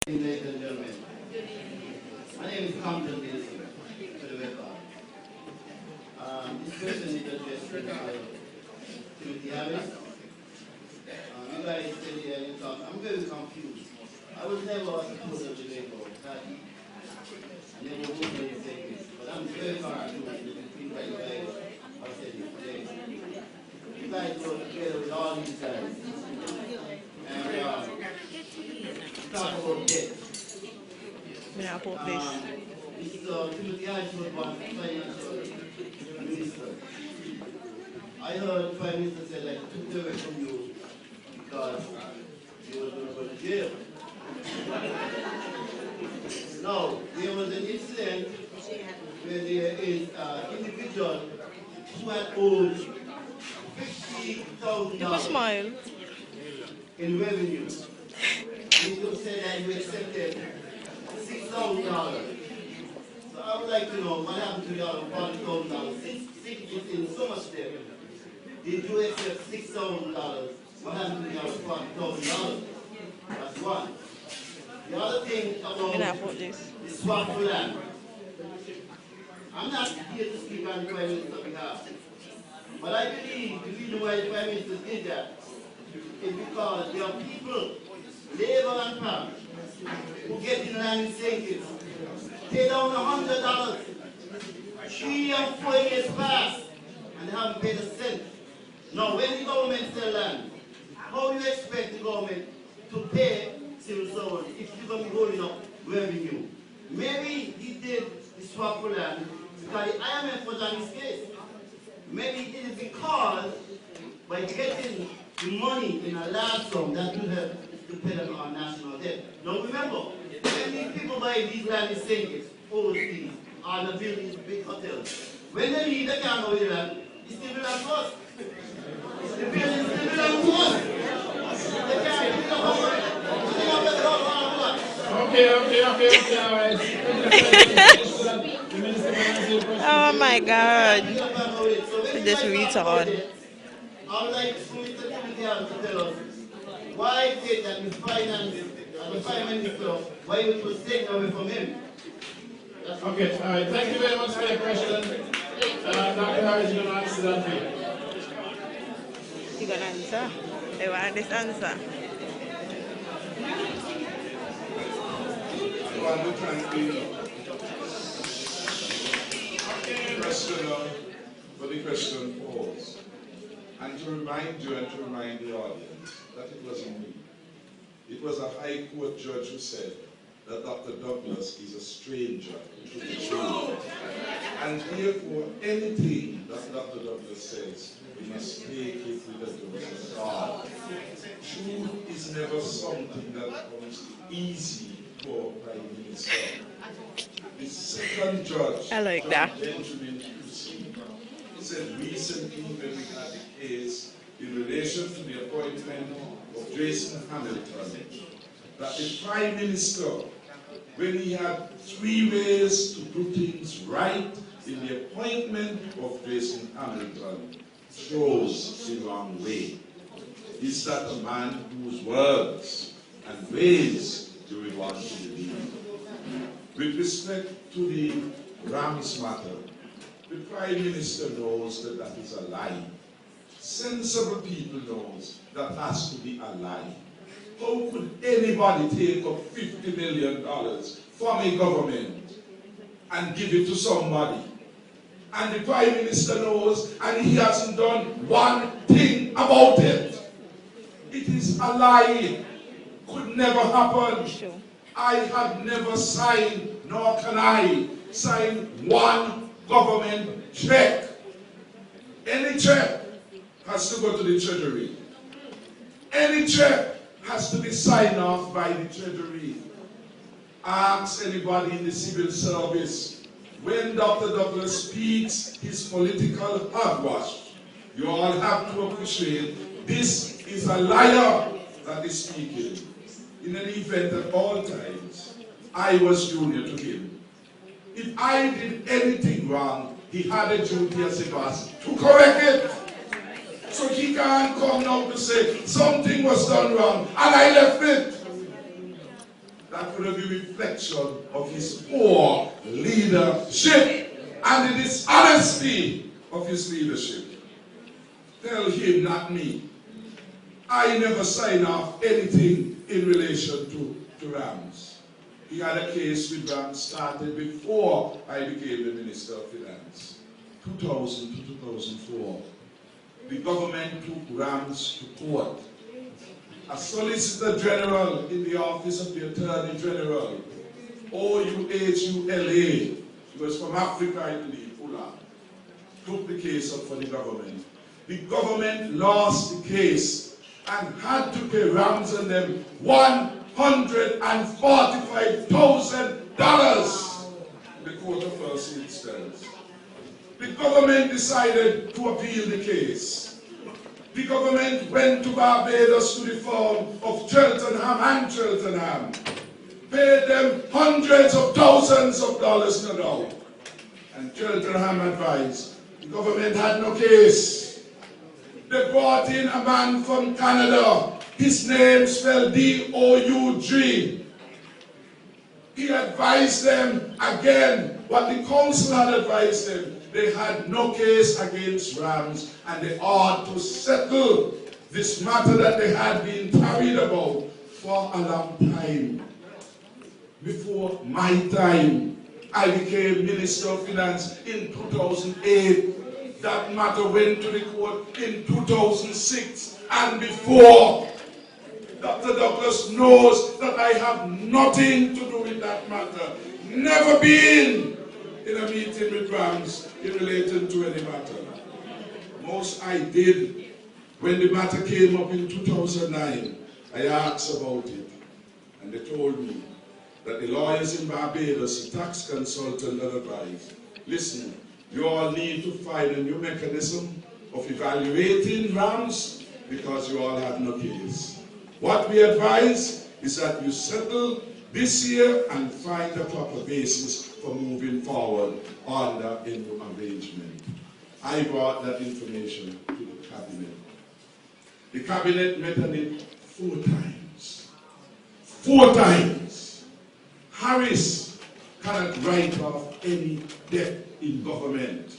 Ladies and gentlemen, my name is Compton Wilson, for the record. This question is addressed to Timothy Harris. You guys said here you talk. I'm very confused. I was never a supporter of the labor party. I never voted anything this, but I'm very confused with the things that you guys are saying today. You guys go together with all these guys. And talk about debt. Mr. Timothy Harris was one financial minister. I heard the Prime Minister say like took away from you because you were going to go to jail. Now, there was an incident where there is an individual who had owed $50,000 in revenue. You said that you accepted $6,000. So I would like to know what happened to the other $40,000. Since it's in so much debt, did you accept $6,000? What happened to the other $40,000? That's one. The other thing about the swap for land. I'm not here to speak on the Prime Minister's behalf, but I believe the reason why the Prime Minister did that is because there are people, labor and farm, who get in land in St. Kitts, pay down $100, 3 and 4 years past, and they haven't paid a cent. Now, when the government sell land, how do you expect the government to pay civil servants if you're going to be holding up revenue? Maybe he did the swap for land because the IMF was on his case. Maybe he did it because by getting the money in a large sum that would help to pay down our national debt. Now remember, when these people buy these land in St. Kitts, overseas, or they build these big hotels, when they leave, they can't go with the land. It still belongs to us. The building still belongs to us. They can't pick up our money. Okay, all right. Oh my God. This retard. I would like Mr. Timothy Harris to tell us why is it that the finance and the Prime Minister, why it was taken away from him? Okay, all right. Thank you very much for your question. Dr. Harris, you're going to answer that for you. You gonna answer? I want this answer. For the question posed, and to remind you and to remind the audience that it wasn't me. It was a High Court judge who said that Dr. Douglas is a stranger to the truth. And therefore, anything that Dr. Douglas says, we must take it with a dose of God. Truth is never something that comes easy for a Prime Minister. The second judge, I like that. Benjamin Hussein, said recently when we had a case in relation to the appointment of Jason Hamilton, that the Prime Minister, when he had 3 ways to do things right in the appointment of Jason Hamilton, chose the wrong way. Is that a man whose words and ways do we want to believe? With respect to the Rams matter, the Prime Minister knows that that is a lie. Sensible people knows that has to be a lie. How could anybody take up $50 million from a government and give it to somebody? And the Prime Minister knows, and he hasn't done one thing about it. It is a lie. Could never happen. I have never signed, nor can I sign one government check. Any check has to go to the Treasury. Any check has to be signed off by the Treasury. Ask anybody in the civil service, when Dr. Douglas speaks his political hogwash, you all have to appreciate this is a liar that is speaking. In an event at all times, I was junior to him. If I did anything wrong, he had a duty as a boss to correct it. So he can't come now to say something was done wrong and I left it. that would be a reflection of his poor leadership and the dishonesty of his leadership. Tell him, not me. I never signed off anything in relation to Rams. He had a case with Rams started before I became the Minister of Finance. 2000 to 2004. The government took Rams to court. A Solicitor General in the Office of the Attorney General, OUHULA, he was from Africa, I believe, took the case up for the government. The government lost the case and had to pay Rams and them $145,000 in the court of first instance. The government decided to appeal the case. The government went to Barbados to the firm of Cheltenham and Cheltenham, paid them hundreds of thousands of dollars no doubt. And Cheltenham advised the government had no case. They brought in a man from Canada. His name spelled D-O-U-G. He advised them again what the council had advised them. They had no case against Rams and they ought to settle this matter that they had been carried about for a long time. Before my time, I became Minister of Finance in 2008. That matter went to the court in 2006 and before. Dr. Douglas knows that I have nothing to do with that matter. Never been in a meeting with Rams in relation to any matter. Most I did when the matter came up in 2009. I asked about it and they told me that the lawyers in Barbados, the tax consultant that advised, listen, you all need to find a new mechanism of evaluating Rams because you all have no case. What we advise is that you settle this year and find a proper basis for moving forward under a new arrangement. I brought that information to the cabinet. The cabinet met on it 4 times. 4 times. Harris cannot write off any debt in government.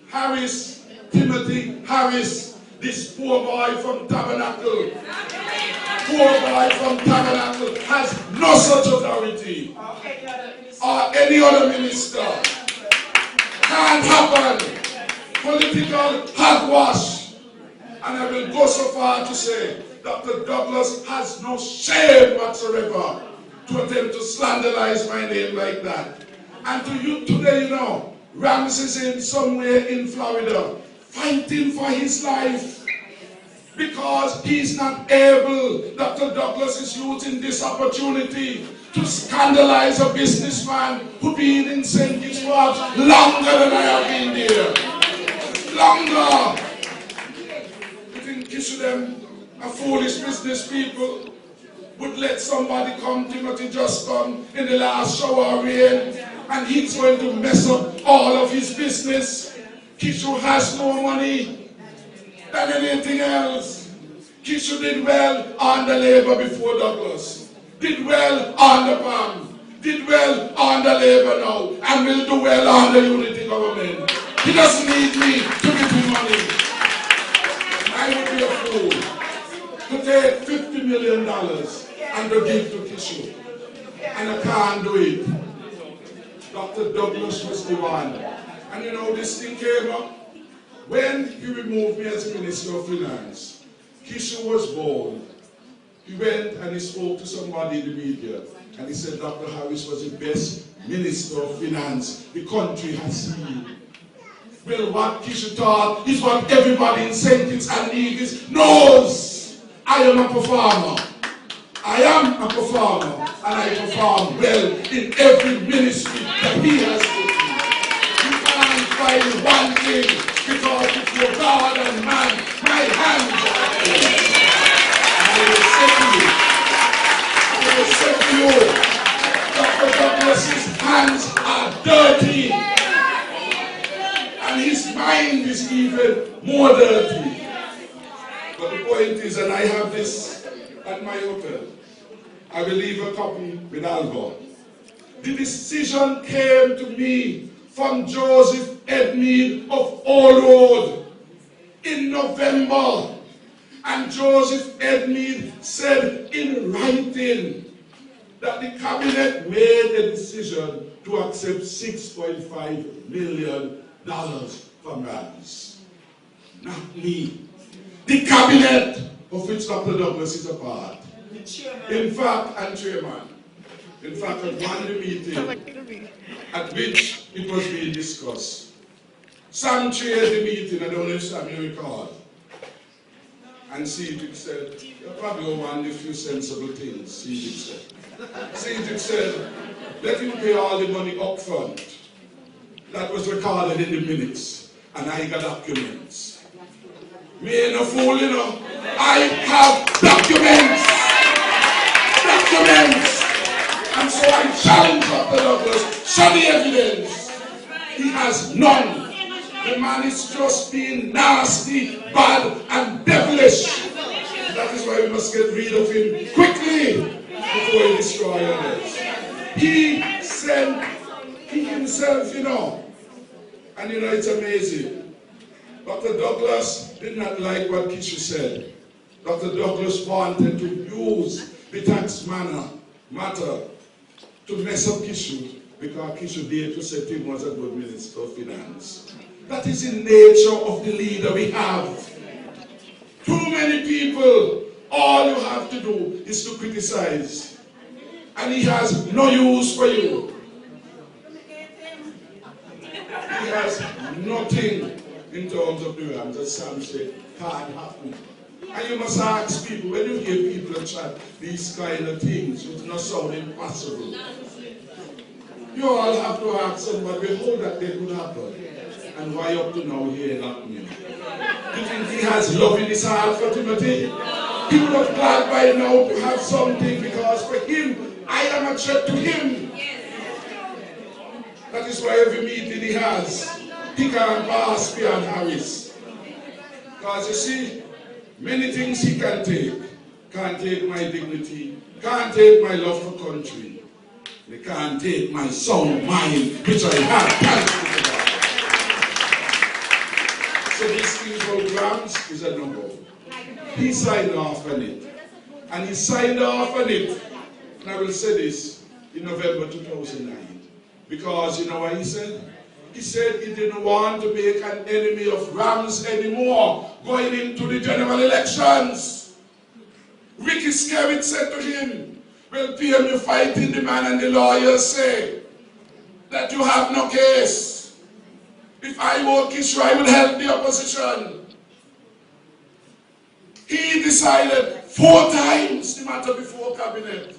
Harris, Timothy Harris, this poor boy from Tabernacle, has no such authority. Or any other minister. Can't happen. Political hogwash. And I will go so far to say Dr. Douglas has no shame whatsoever to attempt to slanderize my name like that. And to you today, you know, Rams is in somewhere in Florida fighting for his life because he's not able. Dr. Douglas is using this opportunity to scandalize a businessman who been in St. Kitts longer than I have been there. Longer. You think them a foolish business people would let somebody come, Timothy just come in the last shower rain, and he's going to mess up all of his business. Kishu has more money than anything else. Kishu did well on the Labour before Douglas. Did well on the PAM. Did well on the Labour now. And will do well on the unity government. He doesn't need me to give him money. I would be a fool to take $50 million and to give to Kishu. And I can't do it. Dr. Douglas was the one. And you know, this thing came up when he removed me as Minister of Finance. Kishu was born. He went and he spoke to somebody in the media. And he said Dr. Harris was the best Minister of Finance the country has seen. Well, what Kishu thought is what everybody in St. Kitts and Nevis knows. I am a performer. I am a performer. And I perform well in every ministry that he has put me. You can't find one thing because before God and man, my hands are clean. I will say to you, Dr. Douglas's hands are dirty. And his mind is even more dirty. But the point is, and I have this at my hotel, I will leave a copy with Alva. The decision came to me from Joseph Edmead of Old Road in November. And Joseph Edmead said in writing that the cabinet made a decision to accept $6.5 million from RAMS. Not me. The cabinet of which Dr. Douglas is a part. In fact, and chairman, in fact, at one meeting at which it was being discussed, Sam chaired the meeting, I don't know if Sam you recall, and Cedric said, you probably want a few sensible things, Cedric said. Cedric said, let him pay all the money up front. That was recorded in the minutes, and I got documents. Me ain't no fool, you know. I have documents! Documents! And so I challenge Dr. Douglas, show the evidence. He has none. The man is just being nasty, bad, and devilish. That is why we must get rid of him quickly before he destroys others. He sent, he himself, you know, and you know it's amazing. Dr. Douglas did not like what Kishu said. Dr. Douglas wanted to use the tax matter to mess up Kishu because Kishu dared to say Tim was a good minister of finance. That is the nature of the leader we have. Too many people, all you have to do is to criticize. And he has no use for you. He has nothing in terms of the rams, as Sam said, can't happen. And you must ask people, when you hear people chat these kind of things, which not sound impossible, you all have to ask somebody, how that they could happen. And why up to now he ain't happening? You think he has love in his heart for Timothy? He would have glad by now to have something because for him, I am a threat to him. That is why every meeting he has, he can't pass beyond Harris. Because you see, many things he can take. Can't take my dignity, can't take my love for country. They can't take my sound mind, which I have. Thank you for that. So this thing called grants is a no-go. He signed off on it. And he signed off on it, and I will say this, in November 2009. Because you know what he said? He said he didn't want to make an enemy of Rams anymore going into the general elections. Ricky Skerritt said to him, well, PM, you're fighting the man, and the lawyers say that you have no case. If I were Kishu, I would help the opposition. He decided 4 times the matter before cabinet.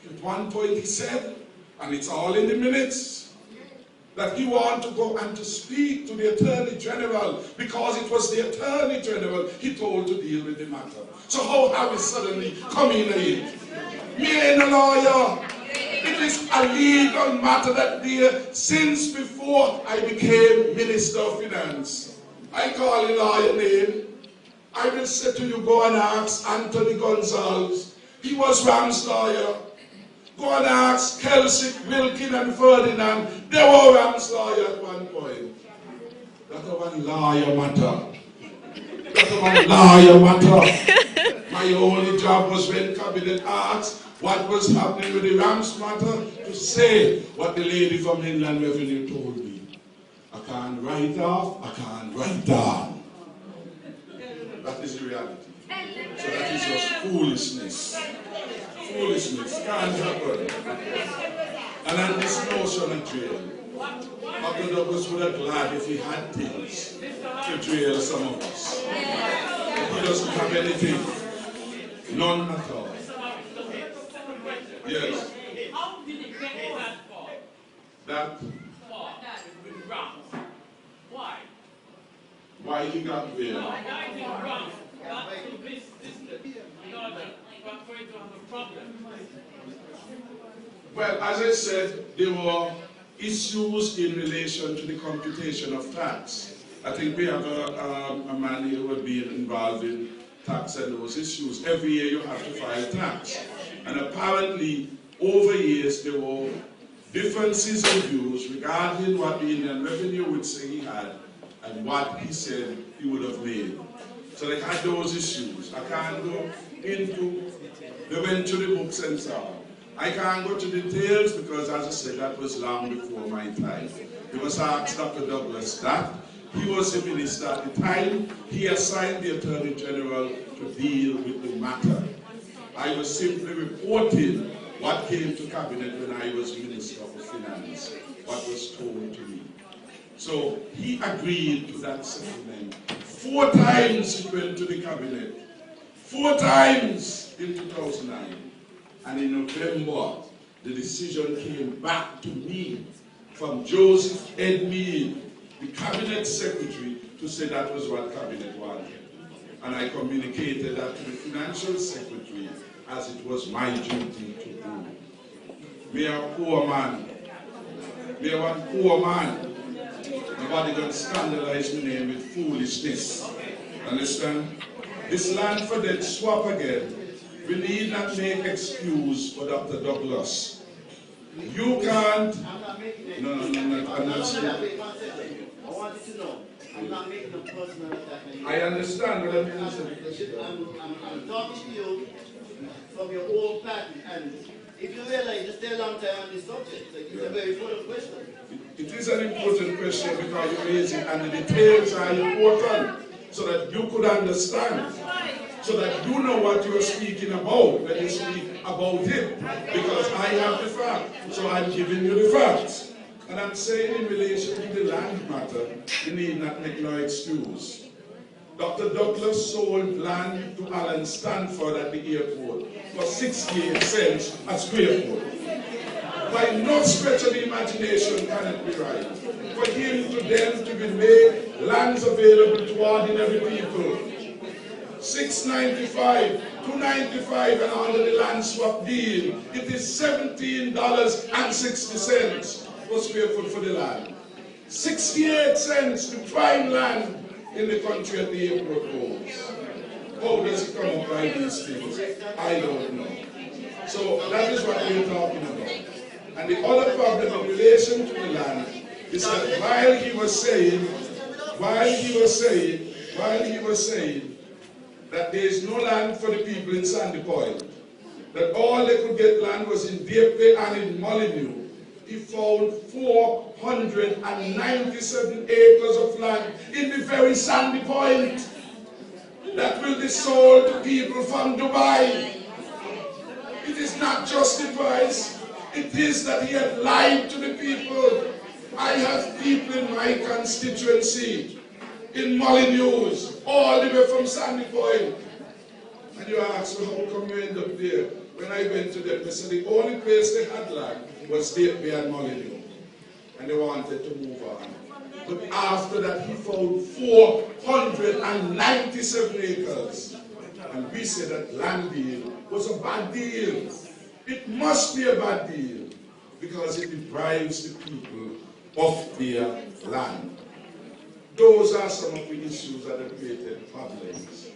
At one point he said, and it's all in the minutes, that he wanted to go and to speak to the Attorney General because it was the Attorney General he told to deal with the matter. So how have we suddenly come in here? Me ain't a lawyer. It is a legal matter that there since before I became Minister of Finance. I call the lawyer name. I will say to you, go and ask Anthony Gonzalez. He was Ram's lawyer. Go and ask Kelsey, Wilkin, and Ferdinand. They were Ram's lawyer at one point. That one lawyer matter. That one lawyer matter. My only job was when cabinet asked what was happening with the Rams matter to say what the lady from Inland Revenue told me. I can't write off, I can't write down. That is the reality. So that is just foolishness. Foolishness can't happen. And on this notion of jail, Dr. Douglas would have glad if he had things to jail some of us. He doesn't have anything. None at all. Yes. How did he get that far? That? With Bronx. Why? Why he got there? Why did Bronx got to this distance in order for it to have a problem? Well, as I said, there were issues in relation to the computation of tax. I think we have a man here who had been involved in tax and those issues. Every year you have to file tax. And apparently, over years, there were differences in views regarding what the Indian Revenue would say he had and what he said he would have made. So they had those issues. I can't go into, they went to the books and so on. I can't go to details because, as I said, that was long before my time. He was asked Dr. Douglas that. He was the minister at the time. He assigned the Attorney General to deal with the matter. I was simply reporting what came to Cabinet when I was Minister of Finance, what was told to me. So he agreed to that settlement. 4 times it went to the Cabinet. 4 times in 2009. And in November, the decision came back to me from Joseph Edmead, the Cabinet Secretary, to say that was what Cabinet wanted. And I communicated that to the Financial Secretary as it was my duty to do. Me a poor man. Me a one poor man. Nobody gonna scandalize my name with foolishness. Understand? This land for debt swap again. We need not make excuse for Dr. Douglas. You can't. I'm not making it. No, I'm not I want you to know, I'm not making a personal attack. I understand what I'm I'm talking to you from your own party, and if you realize you stay a long time on this subject, so it's a very important question. It is an important question because you raise it, and the details are important so that you could understand, so that you know what you are speaking about when you speak about him. Because I have the fact, so I'm giving you the facts. And I'm saying in relation to the land matter, you need not make no excuse. Dr. Douglas sold land to Alan Stanford at the airport for 68 cents a square foot. By no stretch of the imagination can it be right for him to then to be made lands available to ordinary people. $6.95, $2.95, and under the land swap deal, it is $17.60 per square foot for the land. 68 cents to prime land in the country at the airport goes. How does it come up by these things? I don't know. So that is what we're talking about. And the other problem in relation to the land is that while he was saying that there is no land for the people in Sandy Point, that all they could get land was in Depe and in Molyneux, he found 497 acres of land in the very Sandy Point that will be sold to people from Dubai. It is not justified. It is that he had lied to the people. I have people in my constituency, in Molyneux, all the way from Sandy Point. And you ask me, how come you end up there? When I went to them, they said the only place they had land was Depe and Molyneux. And they wanted to move on. But after that, he found 497 acres. And we said that land deal was a bad deal. It must be a bad deal because it deprives the people of their land. Those are some of the issues that have created problems.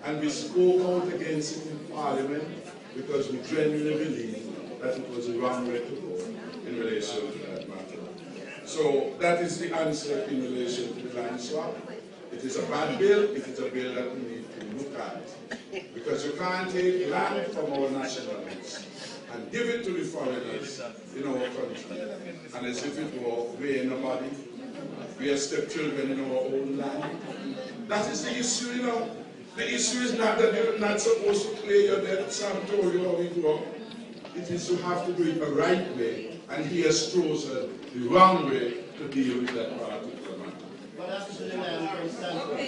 And we spoke out against it in Parliament because we genuinely believe that it was the wrong way to go in relation to that matter. So that is the answer in relation to the land swap. It is a bad bill. It is a bill that we need to look at. Because you can't take land from our nationals and give it to the foreigners in our country. And as if it were we ain't nobody. We are stepchildren in our own land. That is the issue, you know. The issue is not that you're not supposed to play your debt. Sam told you how we grew up. It is you have to do it the right way. And he has chosen the wrong way to deal with that particular matter. But that's the land from Stanford.